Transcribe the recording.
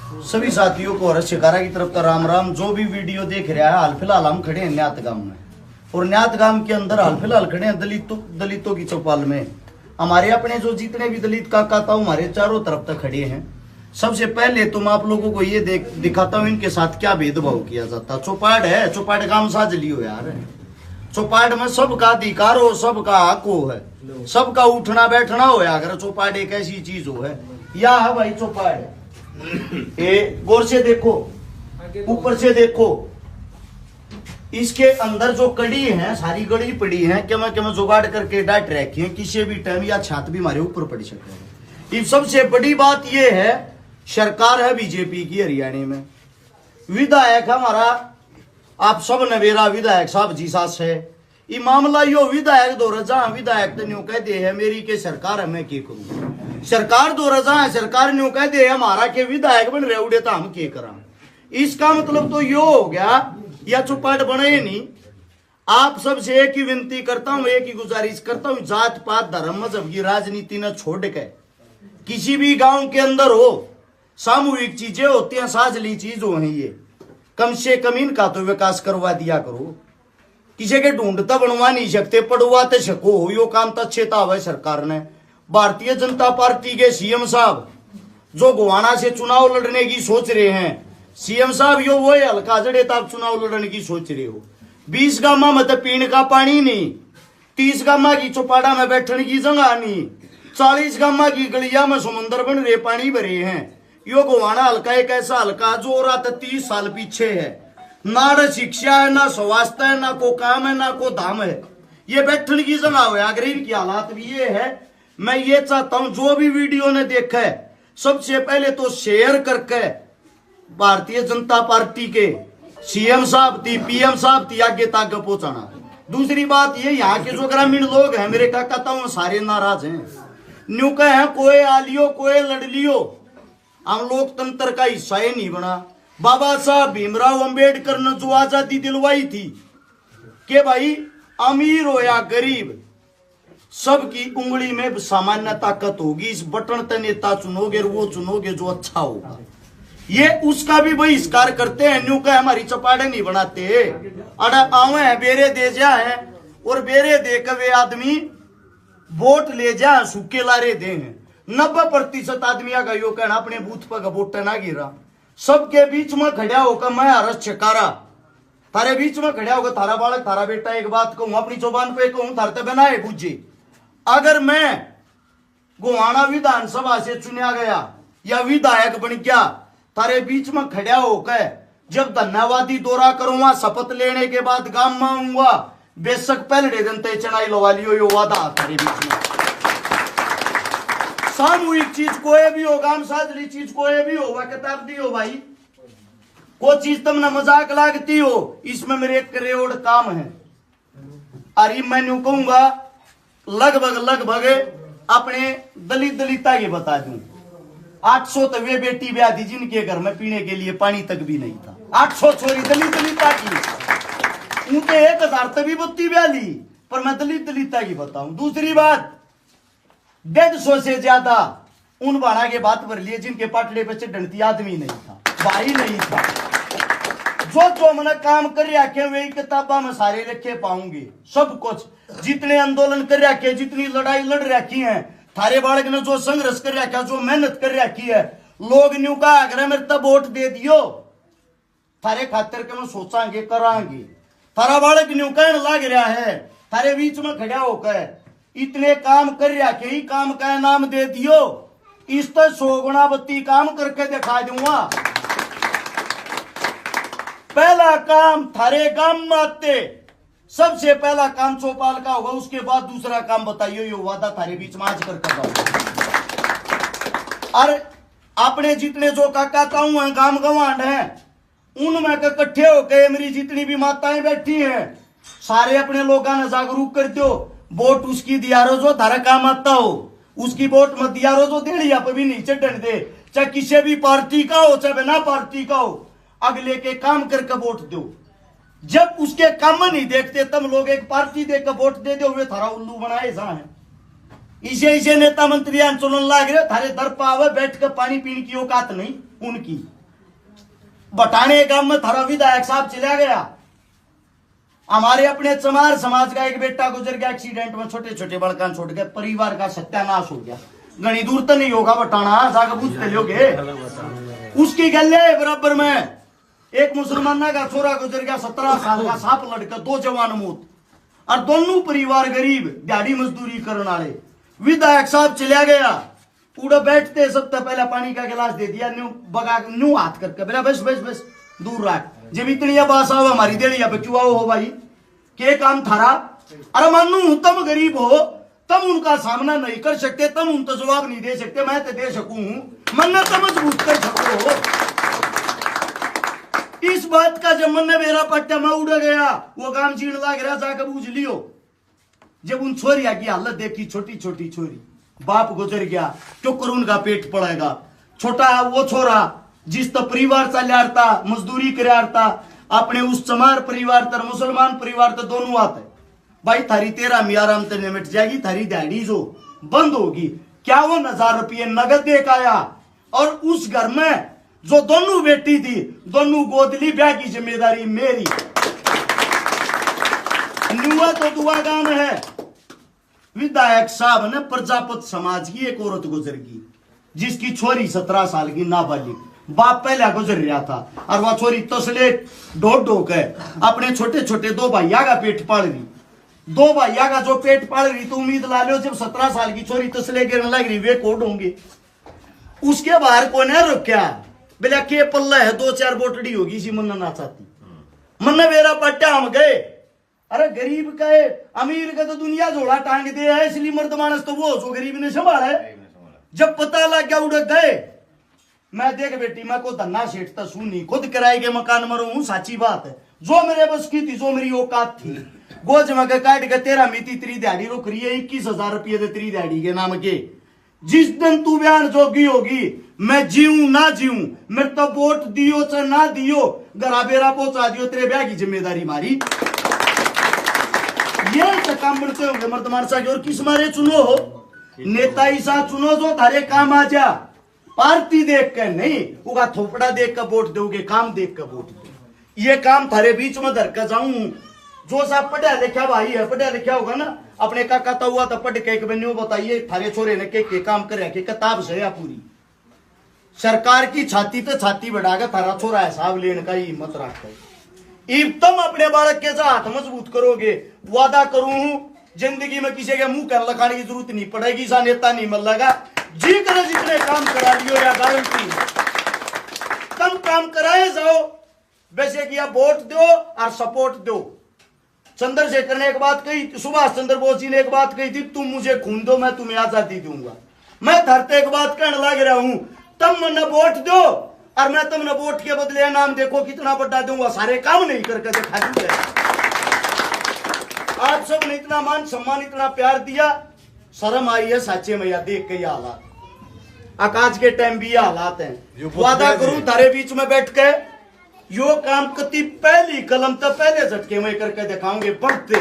सभी साथियों को हर्ष शिकारा की तरफ का राम राम। जो भी वीडियो देख रहा है, हाल फिलहाल हम खड़े हैं न्यात गांव में, और न्यात गांव के अंदर हाल फिलहाल खड़े हैं दलितों की चौपाल में। हमारे अपने जो जितने भी दलित काका ताऊ हमारे चारों तरफ तक खड़े हैं। सबसे पहले तुम आप लोगों को ये दिखाता हूँ इनके साथ क्या भेदभाव किया जाता। चौपाड़ है, चौपाड़ काम साझ लियो यार। चौपाड़ में सबका अधिकार हो, सबका हक हो है, सबका उठना बैठना हो। अगर चौपाड़ एक ऐसी चीज हो है, या है भाई चौपाड़ ए गौर से देखो, ऊपर से देखो, इसके अंदर जो कड़ी है सारी कड़ी पड़ी है क्या मैं जुगाड़ करके डाट रखी है, किसी भी टाइम या छात भी हमारे ऊपर पड़ सकते हैं। सबसे बड़ी बात यह है, सरकार है बीजेपी की हरियाणा में, विधायक हमारा आप सब नवेरा विधायक साहब जी सास है। ये मामला यो विधायक दो रजा विधायक तो न्यू कह दे है मेरी के सरकार है, मैं क्या करूं। सरकार दो रजा है, सरकार न्यू कह दे हमारा के विधायक बन रहे उड़े तो हम क्या करा। इसका मतलब तो यो हो गया या चौपाट बने नहीं। आप सबसे एक ही विनती करता हूं, एक ही गुजारिश करता हूं, जात पात धर्म मजहब की राजनीति न छोड़ के किसी भी गांव के अंदर हो, सामूहिक चीजें होती हैं, साझली चीज हो है, ये कम से कम इनका तो विकास करवा दिया करो। किसी के ढूंढता बनवा नहीं सकते, पढ़वाते सको हो, यो काम तो अच्छे था सरकार ने। भारतीय जनता पार्टी के सीएम साहब जो गोवाना से चुनाव लड़ने की सोच रहे हैं, सीएम साहब यो वो हल्का जड़े तब चुनाव लड़ने की सोच रहे हो। 20 गामा में तो पीने का पानी नहीं, 30 गामा की चौपाड़ा में बैठने की जगह नहीं, 40 गामा की गलिया में समुद्र बन रहे पानी भरे हैं। यो गोवाना हल्का एक ऐसा हल्का जो रहा था 30 साल पीछे है, ना शिक्षा है, ना स्वास्थ्य है, ना को काम है, ना को धाम है, ये बैठने की जगह हो। अगर इनकी हालात भी ये है, मैं ये चाहता हूं जो भी वीडियो ने देखा है सबसे पहले तो शेयर करके भारतीय जनता पार्टी के सीएम साहब थी, पीएम साहब थी, आगे तक पहुंचाना। दूसरी बात ये, यहाँ के जो ग्रामीण लोग हैं मेरे काका ताऊ सारे नाराज हैं। न्यू कहे हैं कोई आलियो कोई लड़ लियो, हम लोकतंत्र का हिस्सा ही नहीं बना। बाबा साहब भीमराव अंबेडकर ने जो आजादी दिलवाई थी कि भाई अमीर हो या गरीब सबकी उंगली में सामान्य ताकत होगी, इस बटन ते नेता चुनोगे और वो चुनोगे जो अच्छा होगा, ये उसका भी बहिष्कार करते हैं। न्यू का हमारी चौपाड़े नहीं बनाते, अड़ा आवे है बेरे दे जा है, और बेरे दे के वे आदमी वोट ले जा सूखे लारे दे हैं। 90% आदमी का यो कहना अपने बूथ पर वोट ना गिरा। सबके बीच में खड़ा होकर मैं हर्ष शिकारा थारे बीच में खड़ा होकर थारा बालक थारा बेटा एक बात कहूं, अपनी जुबान पे कहूं, थारते बनाए बुझे। अगर मैं गोवाना विधानसभा से चुना गया या विधायक बन गया, थारे बीच में खड़ा होकर जब धन्यवादी दौरा करूंगा, शपथ लेने के बाद गांव में आऊंगा, बेशक पहले दिन तय चढ़ाई लवा लियो, यो वादा थारे बीच में। सामूहिक चीज कोई भी हो, गांव साजली चीज कोई भी हो, वह किताब दी हो भाई, कोई चीज तुमने मजाक लागती हो, इसमें मेरे 1 करोड़ काम है। अरे मैं यूं कहूंगा लगभग अपने दलिता के बता दूं, 800 तो वे बेटी ब्याह थी जिनके घर में पीने के लिए पानी तक भी नहीं था। 800 छोरी दलिता की, उनके 1000 तभी बत्ती ब्याह ली, पर मैं दलिता की बताऊं। दूसरी बात, 150 से ज्यादा उन बाणा के बात भर लिए जिनके पाटले पे चढ़ती आदमी नहीं था, भाई नहीं था। जो मैंने काम कर रखे वे किताबा में सारे लिखे पाऊंगे, सब कुछ जितने आंदोलन कर रखे, जितनी लड़ाई लड़ रखी है, थारे बालक ने जो संघर्ष कर रखा, जो मेहनत कर रखी है, लोग न्यू का अगर मेरे तब वोट दे दियो थारे खातिर के मैं सोचांगे करांगे। थारा बालक न्यू कहने लग रहा है, थारे बीच में खड़ा होकर इतने काम कर रखे, ही काम का नाम दे दियो, इस तो 100 गुना बत्ती काम करके दिखा दूंगा। पहला काम थारे काम में आते, सबसे पहला काम चौपाल का होगा, उसके बाद दूसरा काम बताइयो, यो वादा थारे बीच में आज कर और अपने जितने जो काका ताऊ हैं, गांव गवांड हैं, उनमें इकट्ठे होकर मेरी जितनी भी माताएं बैठी हैं, सारे अपने लोगों ने जागरूक कर दो। वोट उसकी दिया रो जो थारा काम आता हो, उसकी वोट मत दिया रो जो देड़िया पर भी नहीं चढ़ने दे, चाहे किसी भी पार्टी का हो चाहे बिना पार्टी का हो, अगले के काम करके वोट दो। जब उसके काम नहीं देखते तब लोग एक पार्टी देकर वोट दे दो, वे थारा उल्लू बनाए जा है। इसे नेता मंत्री आंदोलन लाग रहे, थारे दर पावे बैठ कर पानी पीने की औकात नहीं उनकी। बटाने गांव में थारा विधायक साहब चला गया। हमारे अपने चमार समाज का एक बेटा गुजर गया एक्सीडेंट में, छोटे छोटे बड़कान छोड़ गए, परिवार का सत्यानाश हो गया। घनी दूर तो नहीं होगा बटाना, जाकर पूछते लोगे। उसकी गले बराबर में एक मुसलमाना का छोरा गुजर गया, 17 साल का, सांप लड़का, 2 जवान मौत, और दोनों परिवार गरीब, दिहाड़ी मजदूरी करने वाले। विधायक साहब चला गया, पूरा बैठते सबसे पहले पानी का गिलास दे दिया, न्यू बगा न्यू हाथ करके बोला बस बस बस दूर रख। जब इतनी बात आओ हमारी देड़िया पे क्यों आओ हो भाई, के काम थारा? अरे मानू तुम गरीब हो, तुम उनका सामना नहीं कर सकते, तुम उन तो जवाब नहीं दे सकते, मैं तो दे सकूं, मन तो मजबूत कर सको। इस बात का जब मन ने मेरा पट्टा में उड़ गया, वो काम चीन लाग रहा, जाकर बूझ लियो। जब उन छोरिया की हालत देखी, छोटी छोटी छोरी, बाप गुजर गया, टुकर उनका पेट पड़ेगा, छोटा वो छोरा जिस तो परिवार चलाता, मजदूरी कराता, अपने उस चमार परिवार तर मुसलमान परिवार तो दोनों आते भाई, थारी 13 मियाराम तेने मिट जाएगी, थारी दिहाड़ी जो बंद होगी। 51,000 रुपये नगद देख आया, और उस घर में जो दोनों बेटी थी, दोनों गोदली, ब्याह की जिम्मेदारी मेरी। नुआ तो दुआ गांव है। विधायक साहब ने प्रजापत समाज की एक औरत गुजर गई, जिसकी छोरी 17 साल की नाबालिग, बाप पहले गुजर रहा था, और वह छोरी तसले ढोक ढोक है अपने छोटे छोटे 2 भैया का पेट पाल रही। 2 भैया का जो पेट पाल रही, तो उम्मीद ला लो जब 17 साल की छोरी तसले गिरने लग रही, वे कोड होंगे। उसके बाहर कौन है रुक्या, बोला के पल्ला है, 2-4 बोटड़ी होगी, इसी मन ना चाहती, मन मेरा पट्टा हम गए। अरे गरीब का है, अमीर का तो दुनिया जोड़ा टांग दे है, इसलिए मर्द मानस तो वो जो गरीब ने संभाला है। जब पता लग गया उड़ गए। मैं देख बेटी, मैं को धन्ना सेठता सुनी, खुद किराए के मकान में रहूं, साची बात है। जो मेरे बस की थी, जो मेरी औकात थी, गोज में काट के 13 मिति तेरी दिहाड़ी रुक रही है, 21,000 रुपये दे तेरी दिहाड़ी के नाम के। जिस दिन तू बयान जोगी होगी, मैं जीऊं ना जीऊं, मेरे तो वोट दियो चाहे ना दियो, गरा बेरा पहुंचा दियो, तेरे ब्याह की जिम्मेदारी मारी। ये तो काम बनते होंगे मर्द मानसा के, और किस मारे चुनो हो? नेता ऐसा चुनो जो थारे काम आ जा, पार्टी देख कर नहीं, उगा थोपड़ा देख कर वोट दोगे, काम देख कर वोट दो। ये काम थारे बीच में धर कर जाऊं, जो सा पढ़ा लिखा भाई है, पढ़ा लिखा होगा ना, अपने काका तो हुआ तो पढ़ के बनो बताइए थारे छोरे ने के काम करे, के किताब से या पूरी सरकार की छाती तो छाती बढ़ाकर थारा छोरा हिसाब लेने का हिम्मत रखता है। इब तुम अपने बालक के साथ मजबूत करोगे, वादा करूं जिंदगी में किसी के मुंह कर लगाने की जरूरत नहीं पड़ेगी, सा नेता नहीं मिल लगा, जी करे जितने काम करा लियो, या गारंटी तुम काम कराए जाओ। वैसे कि वोट दो और सपोर्ट दो। चंद्रशेखर ने एक बात कही, सुभाष चंद्र बोस जी ने एक बात कही थी, तुम मुझे खून दो मैं तुम्हें आजादी दूंगा। मैं धरते एक बात कहने लग रहा हूं, तुम न वोट दो और मैं तुमने वोट के बदले नाम देखो कितना बड़ा दूंगा, सारे काम नहीं करके दिखा दूंगा। आप सब ने इतना मान सम्मान, इतना प्यार दिया, शर्म आई है साचे मैया देख के ये हालात। आकाश के टाइम भी ये हालात हैं। वादा करूं तारे बीच में बैठ के यो काम कति पहली कलम तो पहले झटके में करके दिखाऊंगे, बढ़ते